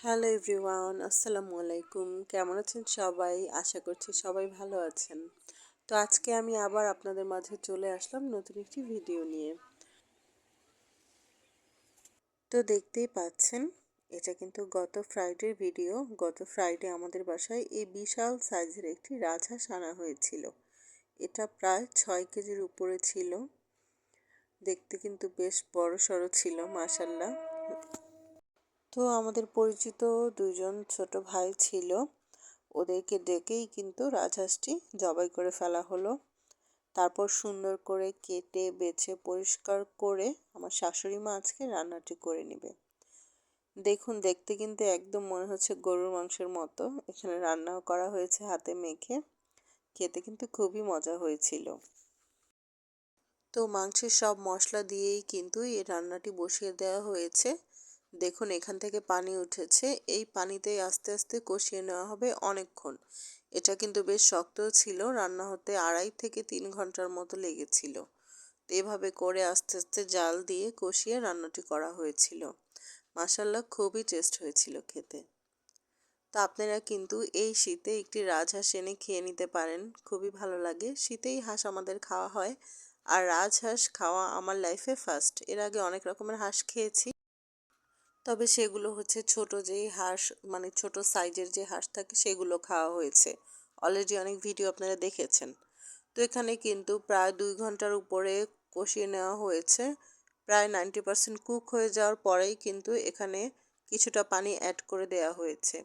Hello everyone, আসসালামু আলাইকুম। কেমন আছেন সবাই? আশা করছি সবাই ভালো আছেন। তো আজকে আমি আবার আপনাদের মাঝে চলে আসলাম নতুন একটি ভিডিও নিয়ে। তো দেখতেই পাচ্ছেন, এটা কিন্তু গত ফ্রাইডের ভিডিও। গত ফ্রাইডে আমাদের বাসায় এই বিশাল সাইজের একটি রাজহাঁস আনা হয়েছিল। এটা প্রায় 6 কেজির উপরে ছিল। দেখতে কিন্তু বেশ বড় সড়ো ছিল, মাশাল্লাহ। তো আমাদের পরিচিত দুজন ছোট ভাই ছিল, ওদেরকে ডেকেই কিন্তু রাজহাঁসটি জবাই করে ফেলা হলো। তারপর সুন্দর করে কেটে বেছে পরিষ্কার করে আমার শাশুড়ি মা আজকে রান্নাটি করে নেবে। দেখুন, দেখতে কিন্তু একদম মনে হচ্ছে গরুর মাংসের মতো। এখানে রান্নাও করা হয়েছে হাতে মেখে। খেতে কিন্তু খুবই মজা হয়েছিল। তো মাংসের সব মশলা দিয়েই কিন্তু এই রান্নাটি বসিয়ে দেওয়া হয়েছে। দেখুন, এখান থেকে পানি উঠেছে। এই পানিতেই আস্তে আস্তে কষিয়ে নেওয়া হবে অনেকক্ষণ। এটা কিন্তু বেশ শক্তও ছিল, রান্না হতে 2.5 থেকে 3 ঘন্টার মতো লেগেছিল। তো এভাবে করে আস্তে আস্তে জাল দিয়ে কষিয়ে রান্নাটি করা হয়েছিল। মাশাল্লাহ, খুবই টেস্ট হয়েছিল খেতে। তো আপনারা কিন্তু এই শীতে একটি রাজহাঁস এনে খেয়ে নিতে পারেন, খুবই ভালো লাগে। শীতেই হাঁস আমাদের খাওয়া হয়, আর রাজহাঁস খাওয়া আমার লাইফে ফার্স্ট। এর আগে অনেক রকমের হাঁস খেয়েছি, তবে সেগুলো হচ্ছে ছোট যেই হাঁস, মানে ছোট সাইজের যে হাঁস থাকে সেগুলো খাওয়া হয়েছে। অলরেডি অনেক ভিডিও আপনারা দেখেছেন। তো এখানে কিন্তু প্রায় 2 ঘন্টার উপরে কষিয়ে নেওয়া হয়েছে। প্রায় 90% কুক হয়ে যাওয়ার পরেই কিন্তু এখানে কিছুটা পানি অ্যাড করে দেওয়া হয়েছে।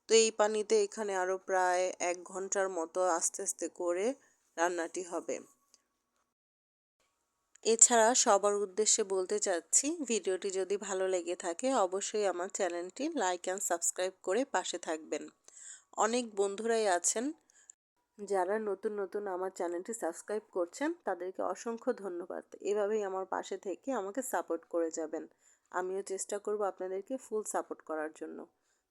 তো এই পানিতে এখানে আরও প্রায় 1 ঘন্টার মতো আস্তে আস্তে করে রান্নাটি হবে। এছাড়া সবার উদ্দেশ্যে বলতে চাচ্ছি, ভিডিওটি যদি ভালো লেগে থাকে অবশ্যই আমার চ্যানেলটি লাইক অ্যান্ড সাবস্ক্রাইব করে পাশে থাকবেন। অনেক বন্ধুরাই আছেন যারা নতুন নতুন আমার চ্যানেলটি সাবস্ক্রাইব করছেন, তাদেরকে অসংখ্য ধন্যবাদ। এভাবেই আমার পাশে থেকে আমাকে সাপোর্ট করে যাবেন। আমিও চেষ্টা করব আপনাদেরকে ফুল সাপোর্ট করার জন্য।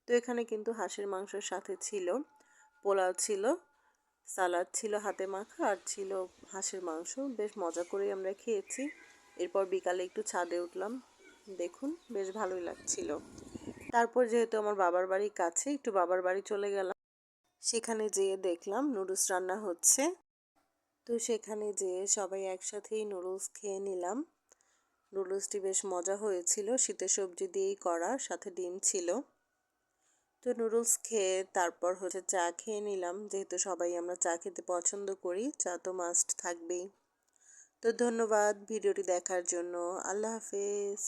তো এখানে কিন্তু হাঁসের মাংসের সাথে ছিল পোলাও, ছিল সালাদ, ছিল হাতে মাখা, আর ছিল হাঁসের মাংস। বেশ মজা করেই আমরা খেয়েছি। এরপর বিকালে একটু ছাদে উঠলাম। দেখুন, বেশ ভালোই লাগছিল। তারপর যেহেতু আমার বাবার বাড়ির কাছে, একটু বাবার বাড়ি চলে গেলাম। সেখানে যেয়ে দেখলাম নুডলস রান্না হচ্ছে। তো সেখানে যেয়ে সবাই একসাথেই নুডলস খেয়ে নিলাম। নুডলসটি বেশ মজা হয়েছিল, শীতের সবজি দিয়েই করা, সাথে ডিম ছিল। তো নুডলস খেয়ে তারপর হচ্ছে চা খেয়ে নিলাম। যেহেতু সবাই আমরা চা খেতে পছন্দ করি, চা তো মাস্ট থাকবেই। তো ধন্যবাদ ভিডিওটি দেখার জন্য। আল্লাহ হাফেজ।